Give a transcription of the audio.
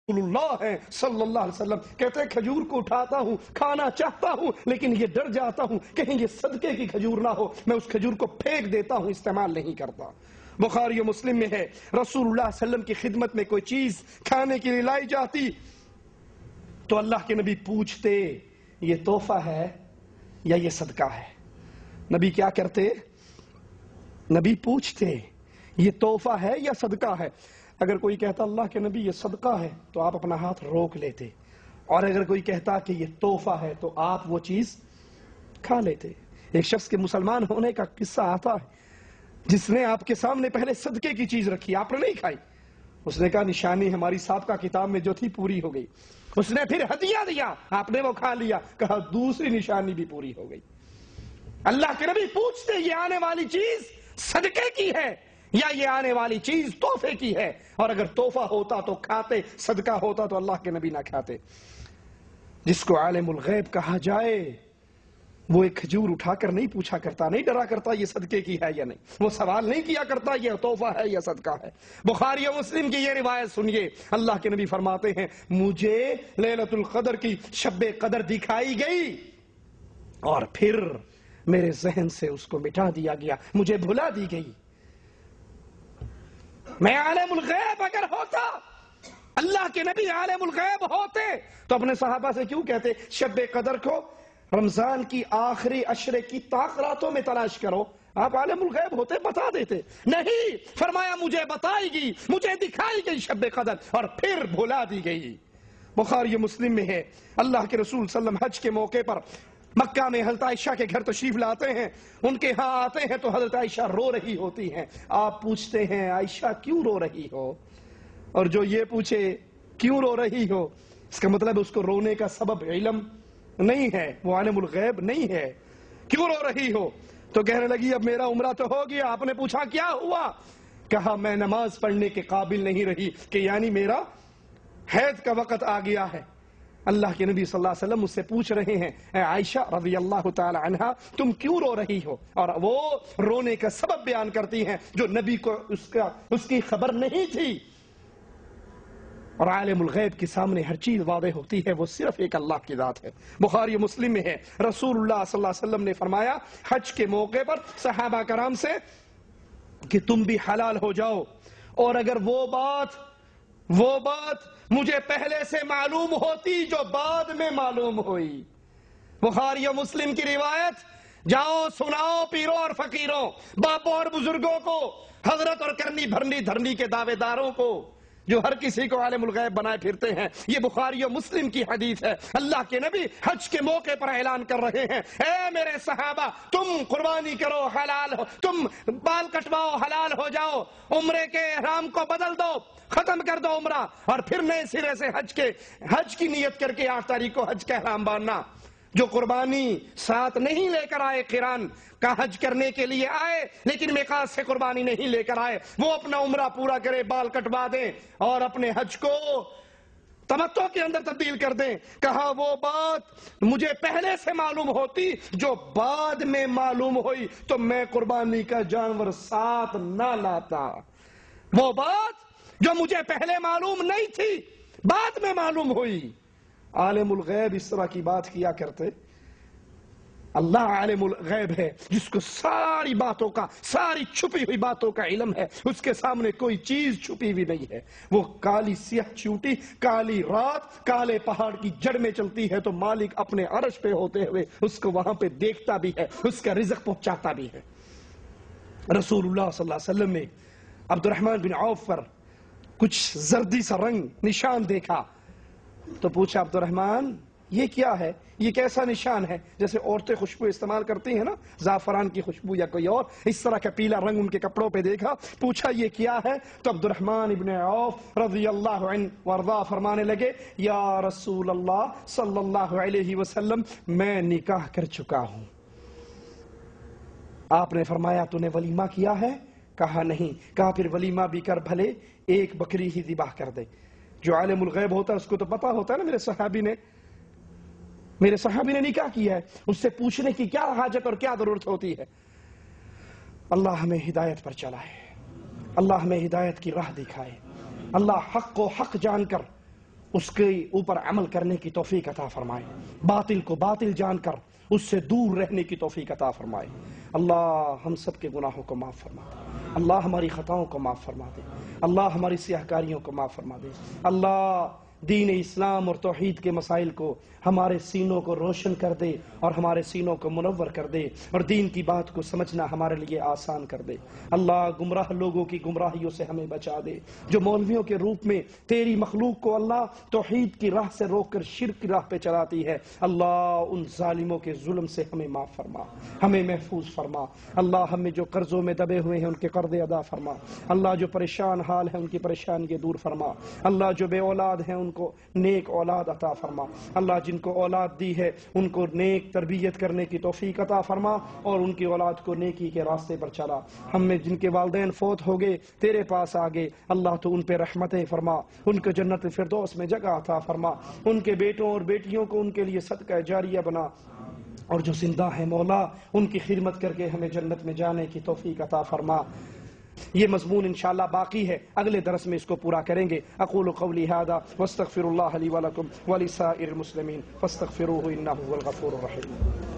رسول اللہ ہے صلی اللہ علیہ وسلم کہتے ہیں کھجور کو اٹھاتا ہوں کھانا چاہتا ہوں لیکن یہ ڈر جاتا ہوں کہیں یہ صدقے کی کھجور نہ ہو، میں اس کھجور کو پھینک دیتا ہوں، استعمال نہیں کرتا۔ بخاری و مسلم میں ہے رسول اللہ صلی اللہ علیہ وسلم کی خدمت میں کوئی چیز کھانے کے لیے لائی جاتی تو اللہ کے نبی پوچھتے یہ تحفہ ہے یا یہ صدقہ ہے؟ نبی کیا کرتے؟ نبی پوچھتے یہ تحفہ ہے یا صدقہ ہے؟ اگر کوئی کہتا اللہ کے نبی یہ صدقہ ہے تو آپ اپنا ہاتھ روک لیتے، اور اگر کوئی کہتا کہ یہ تحفہ ہے تو آپ وہ چیز کھا لیتے۔ ایک شخص کے مسلمان ہونے کا قصہ آتا ہے جس نے آپ کے سامنے پہلے صدقے کی چیز رکھی، آپ نے نہیں کھائی، اس نے کہا نشانی ہماری سابقہ کتاب میں جو تھی پوری ہو گئی، اس نے پھر ہدیہ دیا، آپ نے وہ کھا لیا، کہا دوسری نشانی بھی پوری ہو گئی۔ اللہ کے نبی پوچھتے یہ آنے والی چیز صدقے کی ہے یا یہ آنے والی چیز تحفے کی ہے؟ اور اگر تحفہ ہوتا تو کھاتے، صدقہ ہوتا تو اللہ کے نبی نہ کھاتے۔ جس کو عالم الغیب کہا جائے وہ ایک کھجور اٹھا کر نہیں پوچھا کرتا، نہیں ڈرا کرتا یہ صدقے کی ہے یا نہیں، وہ سوال نہیں کیا کرتا یہ تحفہ ہے یا صدقہ ہے۔ بخاری و مسلم کی یہ روایت سنیے، اللہ کے نبی فرماتے ہیں مجھے لیلۃ القدر کی شب قدر دکھائی گئی اور پھر میرے ذہن سے اس کو مٹا دیا گیا، مجھے بھلا دی گئی۔ میں عالم الغیب اگر ہوتا، اللہ کے نبی عالم الغیب ہوتے تو اپنے صحابہ سے کیوں کہتے شب قدر کو رمضان کی آخری عشرے کی طاق راتوں میں تلاش کرو؟ آپ عالم الغیب ہوتے بتا دیتے، نہیں، فرمایا مجھے بتائی گئی، مجھے دکھائی گئی شب قدر اور پھر بھلا دی گئی۔ بخاری و مسلم میں ہے اللہ کے رسول صلی اللہ علیہ وسلم حج کے موقع پر مکہ میں حضرت عائشہ کے گھر تشریف لاتے ہیں، ان کے ہاں آتے ہیں تو حضرت عائشہ رو رہی ہوتی ہیں، آپ پوچھتے ہیں عائشہ کیوں رو رہی ہو؟ اور جو یہ پوچھے کیوں رو رہی ہو اس کا مطلب اس کو رونے کا سبب علم نہیں ہے، وہ عالم الغیب نہیں ہے۔ کیوں رو رہی ہو؟ تو کہنے لگی اب میرا عمرہ تو ہو گیا۔ آپ نے پوچھا کیا ہوا؟ کہا میں نماز پڑھنے کے قابل نہیں رہی، کہ یعنی میرا حیض کا وقت آ گیا ہے۔ اللہ کے نبی صلی اللہ علیہ وسلم مجھ سے پوچھ رہے ہیں اے عائشہ رضی اللہ تعالی عنہا تم کیوں رو رہی ہو؟ اور وہ رونے کا سبب بیان کرتی ہیں جو نبی کو اس کی خبر نہیں تھی۔ اور عالم الغیب کے سامنے ہر چیز واضح ہوتی ہے، وہ صرف ایک اللہ کی ذات ہے۔ بخاری و مسلم میں ہے رسول اللہ صلی اللہ علیہ وسلم نے فرمایا حج کے موقع پر صحابہ کرام سے کہ تم بھی حلال ہو جاؤ، اور اگر وہ بات مجھے پہلے سے معلوم ہوتی جو بعد میں معلوم ہوئی۔ بخاری و مسلم کی روایت، جاؤ سناؤ پیروں اور فقیروں، باپوں اور بزرگوں کو، حضرت اور کرنی بھرنی دھرنی کے دعوے داروں کو جو ہر کسی کو عالم الغیب بنائے پھرتے ہیں۔ یہ بخاری و مسلم کی حدیث ہے۔ اللہ کے نبی حج کے موقع پر اعلان کر رہے ہیں اے میرے صحابہ تم قربانی کرو حلال ہو، تم بال کٹواؤ حلال ہو جاؤ، عمرے کے احرام کو بدل دو، ختم کر دو عمرہ، اور پھر نئے سرے سے حج کی نیت کر کے 8 تاریخ کو حج کا احرام باندھنا۔ جو قربانی ساتھ نہیں لے کر آئے، قران کا حج کرنے کے لیے آئے لیکن میقات سے قربانی نہیں لے کر آئے، وہ اپنا عمرہ پورا کرے، بال کٹوا دیں اور اپنے حج کو تمتع کے اندر تبدیل کر دیں۔ کہا وہ بات مجھے پہلے سے معلوم ہوتی جو بعد میں معلوم ہوئی تو میں قربانی کا جانور ساتھ نہ لاتا۔ وہ بات جو مجھے پہلے معلوم نہیں تھی بعد میں معلوم ہوئی۔ عالم الغیب اس طرح کی بات کیا کرتے۔ اللہ عالم الغیب ہے جس کو ساری باتوں کا، ساری چھپی ہوئی باتوں کا علم ہے، اس کے سامنے کوئی چیز چھپی ہوئی نہیں ہے۔ وہ کالی سیاہ چیوٹی، کالی رات، کالے پہاڑ کی جڑ میں چلتی ہے تو مالک اپنے عرش پہ ہوتے ہوئے اس کو وہاں پہ دیکھتا بھی ہے، اس کا رزق پہنچاتا بھی ہے۔ رسول اللہ صلی اللہ علیہ وسلم نے عبد الرحمن بن عوف پر کچھ زردی سا رنگ نشان دیکھا تو پوچھا عبد الرحمن یہ کیا ہے؟ یہ کیسا نشان ہے؟ جیسے عورتیں خوشبو استعمال کرتی ہیں نا، زعفران کی خوشبو یا کوئی اور، اس طرح کا پیلا رنگ ان کے کپڑوں پہ دیکھا، پوچھا یہ کیا ہے؟ تو عبد الرحمن ابن عوف رضی اللہ عنہ وارضاہ فرمانے لگے یا رسول اللہ صلی اللہ علیہ وسلم میں نکاح کر چکا ہوں۔ آپ نے فرمایا تو نے ولیمہ کیا ہے؟ کہا نہیں۔ کہا پھر ولیمہ بھی کر، بھلے ایک بکری ہی ذبح کر دے۔ جو عالم الغیب ہوتا ہے اس کو تو پتا ہوتا ہے نا میرے صحابی نے نکاح کیا ہے، اس سے پوچھنے کی کیا حاجت اور کیا ضرورت ہوتی ہے؟ اللہ ہمیں ہدایت پر چلائے، اللہ ہمیں ہدایت کی راہ دکھائے، اللہ حق کو حق جان کر اس کے اوپر عمل کرنے کی توفیق عطا فرمائے، باطل کو باطل جان کر اس سے دور رہنے کی توفیق عطا فرمائے۔ اللہ ہم سب کے گناہوں کو معاف فرما دے، اللہ ہماری خطاؤں کو معاف فرما دے، اللہ ہماری سیاہکاریوں کو معاف فرما دے۔ اللہ دین اسلام اور توحید کے مسائل کو ہمارے سینوں کو روشن کر دے اور ہمارے سینوں کو منور کر دے، اور دین کی بات کو سمجھنا ہمارے لیے آسان کر دے۔ اللہ گمراہ لوگوں کی گمراہیوں سے ہمیں بچا دے، جو مولویوں کے روپ میں تیری مخلوق کو اللہ توحید کی راہ سے روک کر شرک کی راہ پہ چلاتی ہے۔ اللہ ان ظالموں کے ظلم سے ہمیں معاف فرما، ہمیں محفوظ فرما۔ اللہ ہمیں جو قرضوں میں دبے ہوئے ہیں ان کے قرض ادا فرما۔ اللہ جو پریشان حال ہے ان کی پریشانی دور فرما۔ اللہ جو بے اولاد ہیں ان کو نیک اولاد عطا فرما۔ اللہ جن کو اولاد دی ہے ان کو نیک تربیت کرنے کی توفیق عطا فرما، اور ان کی اولاد کو نیکی کے راستے پر چلا۔ ہم میں جن کے والدین فوت ہو گئے تیرے پاس آ گئے، اللہ تو ان پہ رحمتیں فرما، ان کو جنت الفردوس میں جگہ عطا فرما، ان کے بیٹوں اور بیٹیوں کو ان کے لیے صدقہ جاریہ بنا، اور جو زندہ ہیں مولا ان کی خدمت کر کے ہمیں جنت میں جانے کی توفیق عطا فرما۔ یہ مضمون انشاءاللہ باقی ہے، اگلے درس میں اس کو پورا کریں گے۔ اقول قولی ھذا واستغفر اللہ لی ولکم ولسائر المسلمین فاستغفروہ انہ هو الغفور الرحیم۔